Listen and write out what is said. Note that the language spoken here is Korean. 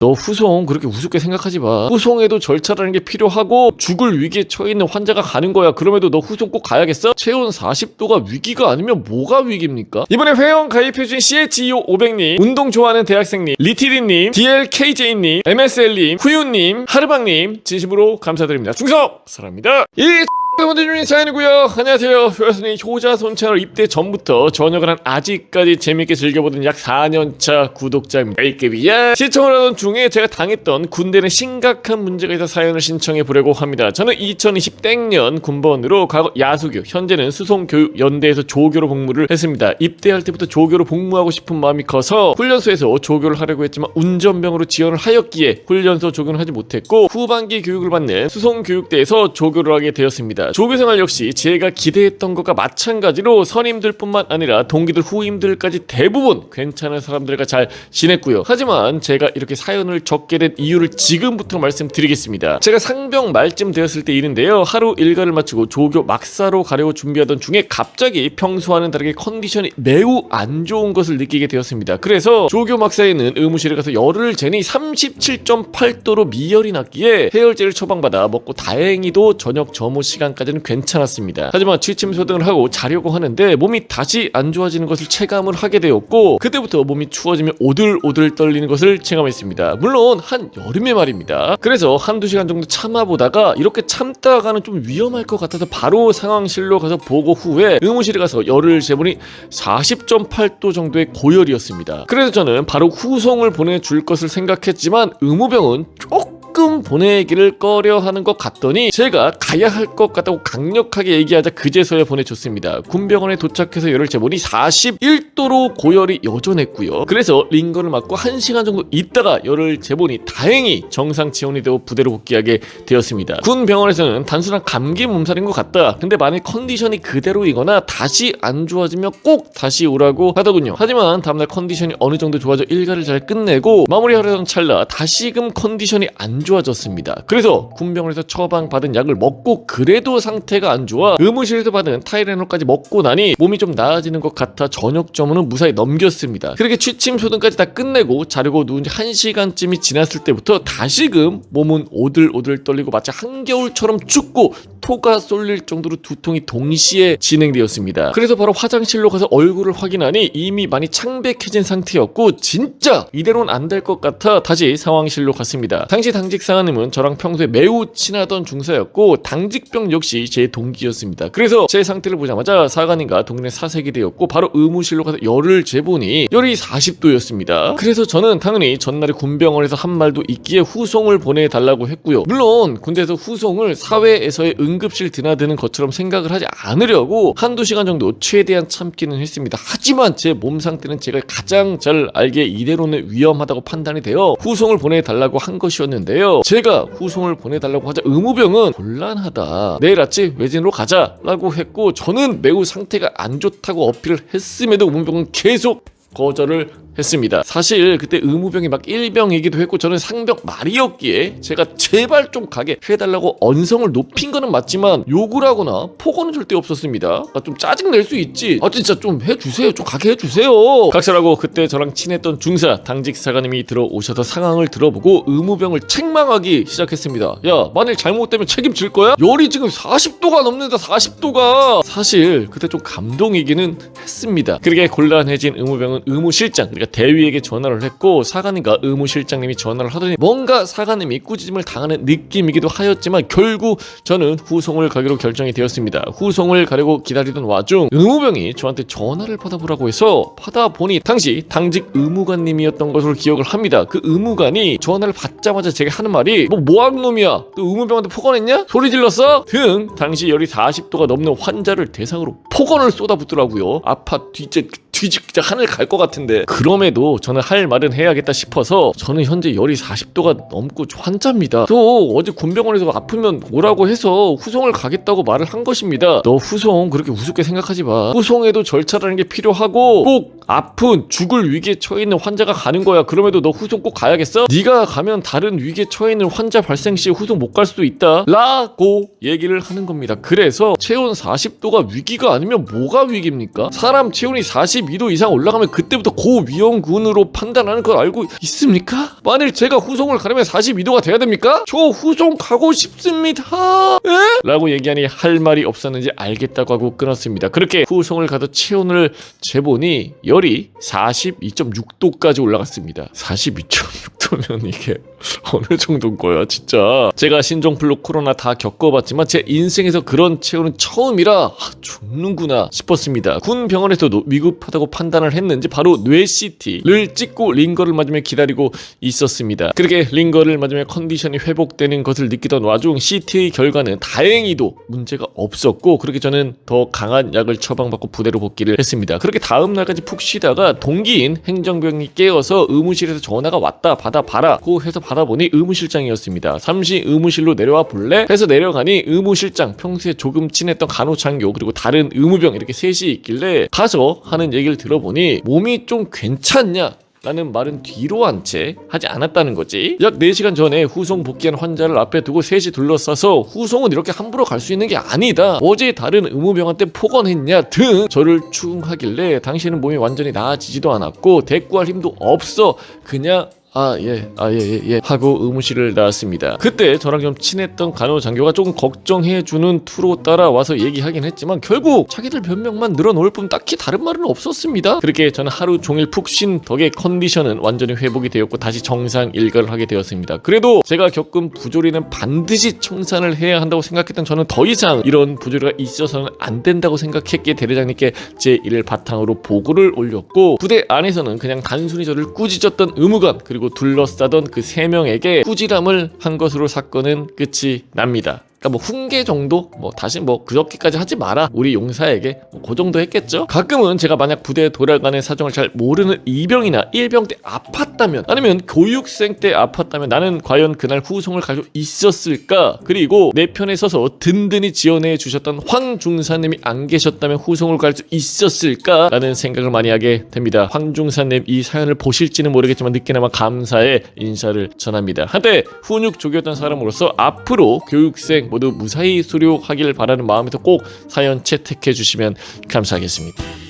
너 후송 그렇게 우습게 생각하지 마. 후송에도 절차라는 게 필요하고 죽을 위기에 처해 있는 환자가 가는 거야. 그럼에도 너 후송 꼭 가야겠어? 체온 40도가 위기가 아니면 뭐가 위기입니까? 이번에 회원 가입해주신 CHEO500님, 운동 좋아하는 대학생님, 리티리님, DLKJ님, MSL님, 후유님, 하르방님 진심으로 감사드립니다. 충성! 사랑합니다. 여러분들 중에 사연이고요. 안녕하세요. 효야선의 효자손 채널 입대 전부터 전역을 한 아직까지 재밌게 즐겨보던 약 4년차 구독자입니다. 이급이야. 시청을 하던 중에 제가 당했던 군대는 심각한 문제가 있어 사연을 신청해 보려고 합니다. 저는 2020땡년 군번으로 과거 야수교, 현재는 수송교육연대에서 조교로 복무를 했습니다. 입대할 때부터 조교로 복무하고 싶은 마음이 커서 훈련소에서 조교를 하려고 했지만 운전병으로 지원을 하였기에 훈련소 조교는 하지 못했고 후반기 교육을 받는 수송교육대에서 조교를 하게 되었습니다. 조교생활 역시 제가 기대했던 것과 마찬가지로 선임들뿐만 아니라 동기들 후임들까지 대부분 괜찮은 사람들과 잘 지냈고요. 하지만 제가 이렇게 사연을 적게 된 이유를 지금부터 말씀드리겠습니다. 제가 상병 말쯤 되었을 때 일인데요. 하루 일과를 마치고 조교 막사로 가려고 준비하던 중에 갑자기 평소와는 다르게 컨디션이 매우 안 좋은 것을 느끼게 되었습니다. 그래서 조교 막사에는 의무실에 가서 열을 재니 37.8도로 미열이 났기에 해열제를 처방받아 먹고 다행히도 저녁 점호 시간까지는 괜찮았습니다. 하지만 취침소등을 하고 자려고 하는데 몸이 다시 안 좋아지는 것을 체감을 하게 되었고 그때부터 몸이 추워지며 오들오들 떨리는 것을 체감했습니다. 물론 한여름의 말입니다. 그래서 한두 시간 정도 참아보다가 이렇게 참다가는 좀 위험할 것 같아서 바로 상황실로 가서 보고 후에 의무실에 가서 열을 재보니 40.8도 정도의 고열이었습니다. 그래서 저는 바로 후송을 보내줄 것을 생각했지만 의무병은 조금 보내기를 꺼려하는 것 같더니 제가 가야 할 것 같다고 강력하게 얘기하자 그제서야 보내줬습니다. 군병원에 도착해서 열을 재보니 41도로 고열이 여전했고요. 그래서 링거를 맞고 1시간 정도 있다가 열을 재보니 다행히 정상 지원이 되고 부대로 복귀하게 되었습니다. 군병원에서는 단순한 감기 몸살인 것 같다. 근데 만일 컨디션이 그대로이거나 다시 안 좋아지면 꼭 다시 오라고 하더군요. 하지만 다음날 컨디션이 어느 정도 좋아져 일과를 잘 끝내고 마무리하려던 찰나 다시금 컨디션이 안 좋아졌습니다. 그래서 군병원에서 처방받은 약을 먹고 그래도 상태가 안 좋아 의무실에서 받은 타이레놀까지 먹고 나니 몸이 좀 나아지는 것 같아 저녁 점호는 무사히 넘겼습니다. 그렇게 취침 소등까지 다 끝내고 자려고 누운 지 1시간쯤이 지났을 때부터 다시금 몸은 오들오들 떨리고 마치 한겨울처럼 춥고 토가 쏠릴 정도로 두통이 동시에 진행되었습니다. 그래서 바로 화장실로 가서 얼굴을 확인하니 이미 많이 창백해진 상태였고 진짜 이대로는 안 될 것 같아 다시 상황실로 갔습니다. 당시 당직 상하님은 저랑 평소에 매우 친하던 중사였고 당직병 역시 제 동기였습니다. 그래서 제 상태를 보자마자 사관님과 동네 사색이 되었고 바로 의무실로 가서 열을 재보니 열이 40도였습니다. 그래서 저는 당연히 전날에 군병원에서 한 말도 있기에 후송을 보내달라고 했고요. 물론 군대에서 후송을 사회에서의 응급실 드나드는 것처럼 생각을 하지 않으려고 한두 시간 정도 최대한 참기는 했습니다. 하지만 제 몸 상태는 제가 가장 잘 알기에 이대로는 위험하다고 판단이 되어 후송을 보내달라고 한 것이었는데요. 제가 후송을 보내달라고 하자 의무병은 곤란하다. 내일 아침 외진으로 가자 라고 했고 저는 매우 상태가 안 좋다고 어필을 했음에도 의무병은 계속 거절을 했습니다. 사실 그때 의무병이 막 1병이기도 했고 저는 상병 말이었기에 제가 제발 좀 가게 해달라고 언성을 높인 거는 맞지만 욕을 하거나 폭언은 절대 없었습니다. 좀 짜증낼 수 있지. 진짜 좀 해주세요. 좀 가게 해주세요. 각설하고 그때 저랑 친했던 중사 당직 사관님이 들어오셔서 상황을 들어보고 의무병을 책망하기 시작했습니다. 야, 만일 잘못되면 책임질 거야? 열이 지금 40도가 넘는다. 40도가. 사실 그때 좀 감동이기는 했습니다. 그렇게 곤란해진 의무병은 의무실장 그러니까 대위에게 전화를 했고 사관님과 의무실장님이 전화를 하더니 뭔가 사관님이 꾸짖음을 당하는 느낌이기도 하였지만 결국 저는 후송을 가기로 결정이 되었습니다. 후송을 가려고 기다리던 와중 의무병이 저한테 전화를 받아보라고 해서 받아보니 당시 당직 의무관님이었던 것으로 기억을 합니다. 그 의무관이 전화를 받자마자 제가 하는 말이 뭐하는 놈이야? 너 의무병한테 폭언했냐? 소리 질렀어? 등 당시 열이 40도가 넘는 환자를 대상으로 폭언을 쏟아붓더라고요. 아파 진짜 하늘 갈 것 같은데 그럼에도 저는 할 말은 해야겠다 싶어서 저는 현재 열이 40도가 넘고 환자입니다. 또 어제 군병원에서 아프면 오라고 해서 후송을 가겠다고 말을 한 것입니다. 너 후송 그렇게 우습게 생각하지 마. 후송에도 절차라는 게 필요하고 꼭 아픈 죽을 위기에 처해 있는 환자가 가는 거야. 그럼에도 너 후송 꼭 가야겠어? 네가 가면 다른 위기에 처해 있는 환자 발생 시에 후송 못 갈 수도 있다 라고 얘기를 하는 겁니다. 그래서 체온 40도가 위기가 아니면 뭐가 위기입니까? 사람 체온이 40 42도 이상 올라가면 그때부터 고위험군으로 판단하는 걸 알고 있습니까? 만일 제가 후송을 가려면 42도가 돼야 됩니까? 저 후송 가고 싶습니다. 에? 라고 얘기하니 할 말이 없었는지 알겠다고 하고 끊었습니다. 그렇게 후송을 가서 체온을 재보니 열이 42.6도까지 올라갔습니다. 42.6도면 이게 어느 정도인 거야 진짜. 제가 신종플루 코로나 다 겪어봤지만 제 인생에서 그런 체온은 처음이라 죽는구나 싶었습니다. 군 병원에서도 위급하다고 판단을 했는지 바로 뇌 CT를 찍고 링거를 맞으며 기다리고 있었습니다. 그렇게 링거를 맞으며 컨디션이 회복되는 것을 느끼던 와중 CT의 결과는 다행히도 문제가 없었고, 그렇게 저는 더 강한 약을 처방받고 부대로 복귀를 했습니다. 그렇게 다음 날까지 푹 쉬다가 동기인 행정병이 깨어서 의무실에서 전화가 왔다 받아봐라고 해서 받아보니 의무실장이었습니다. 잠시 의무실로 내려와 볼래? 해서 내려가니 의무실장, 평소에 조금 친했던 간호장교, 그리고 다른 의무병 이렇게 셋이 있길래 가서 하는 얘기를 들어보니 몸이 좀 괜찮냐? 라는 말은 뒤로 한 채 하지 않았다는 거지. 약 4시간 전에 후송 복귀한 환자를 앞에 두고 셋이 둘러싸서 후송은 이렇게 함부로 갈 수 있는 게 아니다, 어제 다른 의무병한테 폭언했냐 등 저를 추궁하길래 당신은 몸이 완전히 나아지지도 않았고 대꾸할 힘도 없어, 그냥 예 하고 의무실을 나왔습니다. 그때 저랑 좀 친했던 간호장교가 조금 걱정해주는 투로 따라와서 얘기하긴 했지만 결국 자기들 변명만 늘어놓을 뿐 딱히 다른 말은 없었습니다. 그렇게 저는 하루 종일 푹 쉰 덕에 컨디션은 완전히 회복이 되었고 다시 정상 일과를 하게 되었습니다. 그래도 제가 겪은 부조리는 반드시 청산을 해야 한다고 생각했던 저는 더 이상 이런 부조리가 있어서는 안 된다고 생각했기에 대대장님께 제 일을 바탕으로 보고를 올렸고, 부대 안에서는 그냥 단순히 저를 꾸짖었던 의무관 그리고 둘러싸던 그 3명에게 꾸지람을 한 것으로 사건은 끝이 납니다. 그러니까 뭐 훈계 정도? 다시 그렇게까지 하지 마라 우리 용사에게 그 정도 했겠죠? 가끔은 제가 만약 부대에 돌아가는 사정을 잘 모르는 이병이나 일병 때 아팠다면, 아니면 교육생 때 아팠다면 나는 과연 그날 후송을 갈 수 있었을까? 그리고 내 편에 서서 든든히 지원해 주셨던 황 중사님이 안 계셨다면 후송을 갈 수 있었을까? 라는 생각을 많이 하게 됩니다. 황 중사님 이 사연을 보실지는 모르겠지만 늦게나마 감사의 인사를 전합니다. 한때 훈육족이었던 사람으로서 앞으로 교육생 모두 무사히 수료하길 바라는 마음에서 꼭 사연 채택해 주시면 감사하겠습니다.